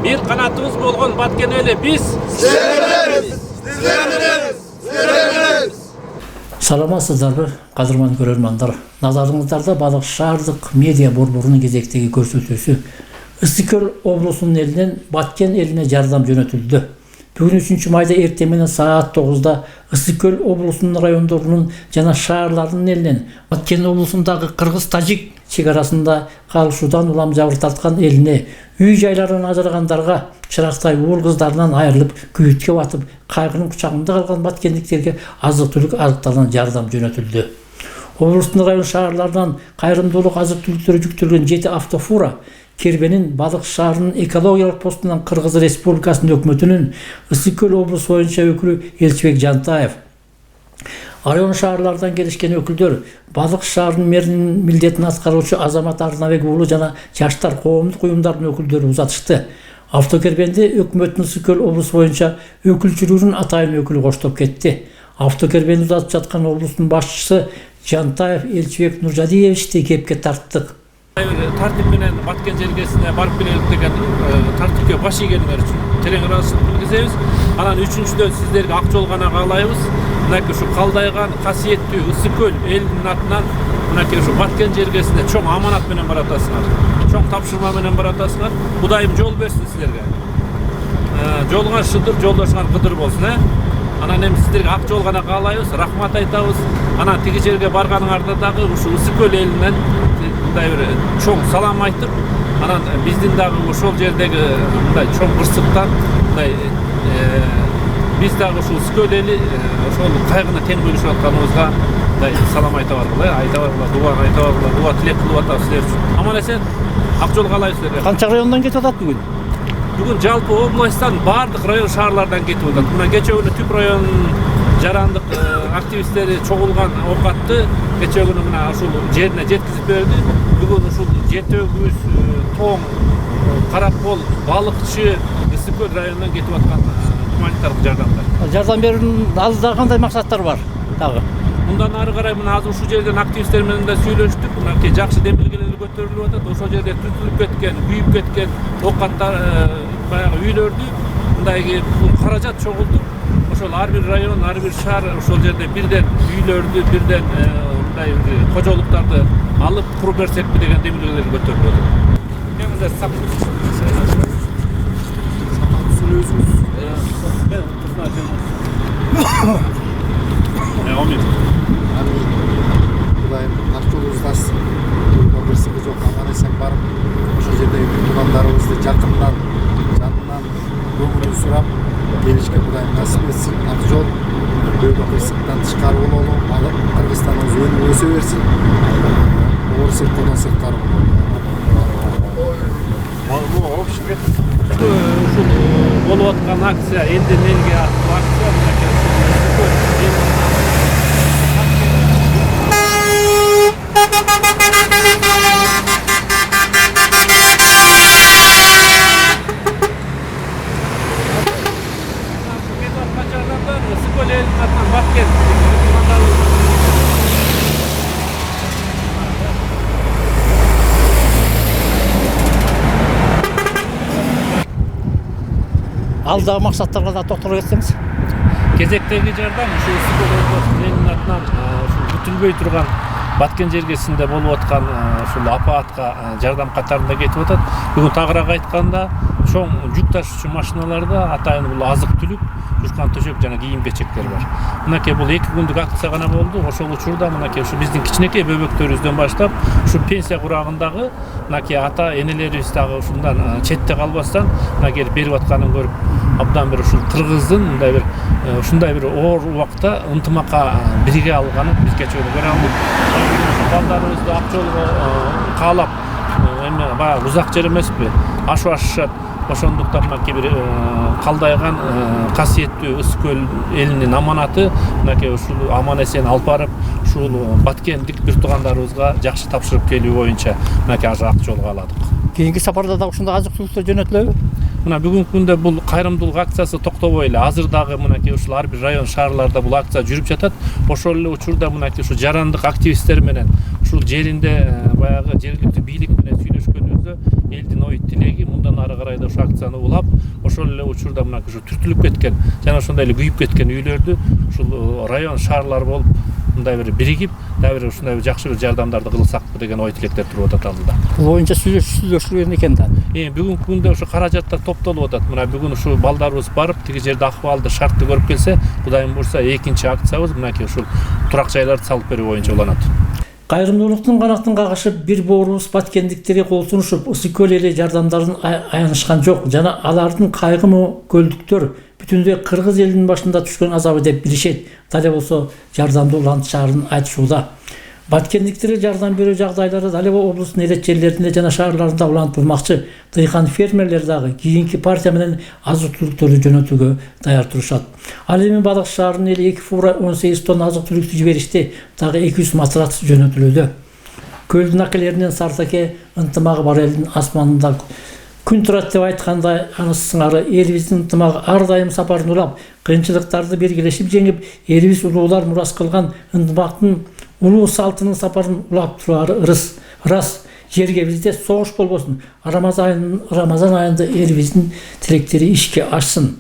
Bir kanatımız bolğon Batken eli biz sizlerleriz. Саламатсыздарбы, кадырман көрөрмандар. Назарыңыздарда Балык шаардык медиа борборунун кезектеги көрсөтүүсү Ысык Көл облусунун элинен Баткен элине жардам жөнөтүлдү. Бүгүн 3 майда эртең менен саат 9-да Ысык Көл облусунун райондорунун жана шаарлардын элинен Баткен облусундагы кыргыз-тажик чек арасында калышуудан улам жабыр тарткан элине үй жайларынан ажырагандарга чырактай уул кыздарынан айрылып күйүткө батып кайгынын кучагында калган баткендиктерге азык-түлүк арыктардан жардам жөнөтүлдү. Облустун район шаарларынан кайрымдуулук азык-түлүктөрү жүктөлгөн 7 автофура Кербенин Балык шаарынын экологиялык постунан Кыргыз Республикасынын өкмөтүнүн Ысык Көл облусу боюнча өкүлү Элчибек Жантаев, район шаарлардан келишкен өкүлдөр Балык шаарынын мэринин милдетин аткаруучу Азамат Арнабек уулу жана жаштар коомдук уюмдарынын өкүлдөрү узатышты. Автокербенди өкмөттүн Ысык Көл облусу боюнча өкүлчүлүгүнүн атайын өкүлү коштоп кетти. Автокербенди узатып жаткан облустун башчысы Жантаев Элчибек Нуржадиевичти кепке тарттык. Тартип менен Баткен жергесине барып келелик деген тартипке баш ийгениңер үчүн терең ыраазычылык билдиребиз. Анан үчүнчүдөн сиздерге ак жол гана каалайбыз. Мынакей ушу калдайган касиеттүү Ысык Көл элинин атынан мынакей ушу Баткен жергесине чоң аманат менен баратасыңар. Чоң тапшырма менен баратасыңар. Кудайым жол берсин силерге. Жолуңар шыдыр, жолдошуңар кыдыр болсун, Анан эми сиздерге ак жол гана каалайбыз, рахмат айтабыз. Анан тиги жерге барганыңарда дагы ушу Ысык Көл элинен мындай бир чоң салам айтып, анан биздин дагы ошол жердеги мындай чоң кырсыктан мындай биз дагы ушул Ысык Көл эли ошол кайгыны тең бөлүшүп атканыбызга мындай салам айта баргыла, дуа айта баргыла, дуа тилек кылып атабыз силер үчүн. Аман эсен ак жол каалайбыз силерге. Канча райондон кетип атат бүгүн? Бүгүн жалпы областтан баардык район шаарлардан кетип атат. Мына кече күнү Түп районунун жарандык активисттери чогулган оокатты кече күнү мына ушул жерине жеткизип берди. Бүгүн ушул жетөөгүз, Тоң, Каракол, Балыкчы, Ысык Көл районунан кетип аткан гуманитардык жардамдар. Жардам берүүнүн алдыда кандай максаттар бар дагы? Мындан ары карай мына азыр ушул жерден активисттер менен да сүйлөштүк. Мынакей жакшы демилгелер көтөрүлүп атат. Ошол жерде түтүлүп кеткен, күйүп кеткен оокаттар баягы үйлөрдү мындай каражат чогултуп, ошол ар бир район, ар бир шаар ошол жерде бирден үйлөрдү, бирден мындай кожолуктарды алып куруп берсекпи деген демилгелер көтөрүлүп атат. Эмне Кудайым ак жол уздасын. Кырсыгы жок, аман эсен барып, ошол жердеги туугандарыбызды жакындан, жанынан көңүлүн сурап келишке Кудайым насип этсин. Ак жол бөлгө кырсыктан тышкары бололу, Кыргызстаныбыз өнүп өсө берсин. Оор сырткыдан сырткары бололу. Ушул болуп аткан акция элден элге аттуу акция. Алдагы максаттарга да токтоло кетсеңиз. Кезектеги жардам ушу Ысык Көл облусунун атынан ушул бүтүлбөй турган Баткен жергесинде болуп аткан ушул апаатка жардам катарында кетип атат. Бүгүн тагыраак айтканда чоң жүк ташуучу машиналарда атайын бул азык-түлүк, жушкан төшөк жана кийим-кечектер бар. Мынакей бул 2 күндүк акция гана болду. Ошол учурда мынакей ушу биздин кичинекей бөбөктөрүбүздөн баштап ушу пенсия курагындагы мынакей ата энелерибиз дагы ушундан четте калбастан мынакей берип атканын көрүп абдан бир ушул кыргыздын мындай бир ушундай бир оор убакта ынтымакка бирге алганын биз кечээ көрө алдык. Балдарыбызды ак жолго каалап, эми баягы узак жер эмеспи, ашышат. Ошондуктан мынакей бир калдайган касиеттүү Ысык Көл элинин аманаты мынакей ушул аман эсен алып барып, ушул баткендик бир туугандарыбызга жакшы тапшырып келүү боюнча мынакей ак жол кааладык. Кийинки сапарда да ушундай азык-түлүктөр жөнөтүлөбү? Мына бүгүнкү күндө бул кайрымдуулук акциясы токтобой эле. Азыр дагы мынакей ушул ар бир район шаарларда бул акция жүрүп жатат. Ошол эле учурда мынакей ушу жарандык активисттер менен ушул жеринде баягы жергиликтүү бийлик менен сүйлөшкөнүбүздө элдин ой тилеги мындан ары ары карай да ошол акцияны улап, ошол эле учурда мына ушу түртүлүп кеткен жана ошондой эле күйүп кеткен үйлөрдү ушул район шаарлар болуп мындай бир биригип, дагы бир ушундай жакшы бир жардамдарды кылсакпы деген ой тилектер туруп атат алдыда. Бул боюнча сүйлөшүлгөн экен да. Бүгүнкү күндө ушу каражаттар топтолуп атат. Мына бүгүн ушу балдарыбыз барып, тиги жерде акыбалды, шартты көрүп келсе, Кудайым буйрса, экинчи акциябыз мынакей ушул турак жайларды салып берүү боюнча уланат. Кайрымдуулуктун канатын кагышып, бир боорубуз баткендиктерге кол сунушуп, ысык көл эли жардамдарын аянышкан жок жана алардын кайгымы көлдүктөр бүтүндөй кыргыз элинин башында түшкөн азабы деп билишет. Дале болсо жардамды улантышаарын айтышууда. Баткендиктерге жардам берүү жагдайлары Дале облусунун элет жерлеринде жана шаарларында улантылмакчы. Дыйкан фермерлер дагы кийинки партия менен азык-түлүктөрдү жөнөтүүгө даяр турушат. Ал эми Балык шаарынын эли 2 фура 18 тонна азык-түлүктү жиберишти, дагы 200 матрац жөнөтүлүүдө. Көлдүн акелеринен Сартаке ынтымагы бар элдин асманында күн турат деп айткандай, анысы сыңары элибиздин ынтымагы ар дайым сапарын улап, кыйынчылыктарды биргелешип жеңип, элибиз улуулар мурас кылган ынтымактын улуу салтынын сапарын улап турары ырас. Жерге бизде согуш болбосун. Рамазан айында элибиздин тилектери ишке ашсын.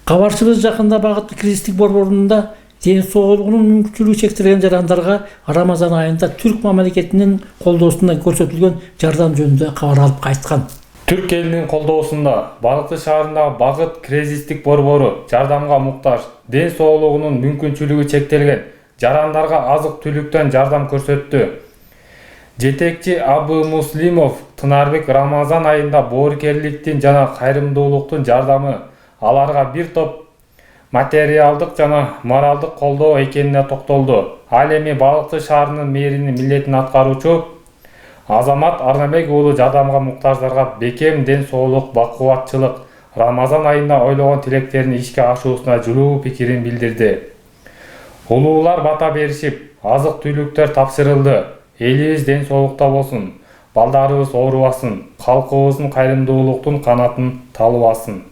Кабарчыбыз жакында багыттуу кризистик борборунда ден соолугунун мүмкүнчүлүгү чектелген жарандарга Рамазан айында Түрк мамлекетинин колдоосунда көрсөтүлгөн жардам жөнүндө кабар алып кайткан. Түрк элинин колдоосунда Балыкты шаарындагы багыт кризистик борбору жардамга муктаж, ден соолугунун мүмкүнчүлүгү чектелген жарандарга азык-түлүктөн жардам көрсөттү. Жетекчи Абы Муслимов Тынарбек Рамазан айында боорукерликтин жана кайрымдуулуктун жардамы аларга бир топ материалдык жана моралдык колдоо экенине токтолду. Ал эми Балыкты шаарынын мэринин милдетин аткаруучу Азамат Арнабек уулу жардамга муктаждарга бекем ден соолук, бакубатчылык, Рамазан айында ойлогон тилектерин ишке ашуусуна жылуу пикирин билдирди. Улуулар бата беришип, азык-түлүктөр тапшырылды. Элибиз ден соолукта болсун, балдарыбыз оорубасын, калкыбыздын кайрымдуулуктун канатын талыбасын.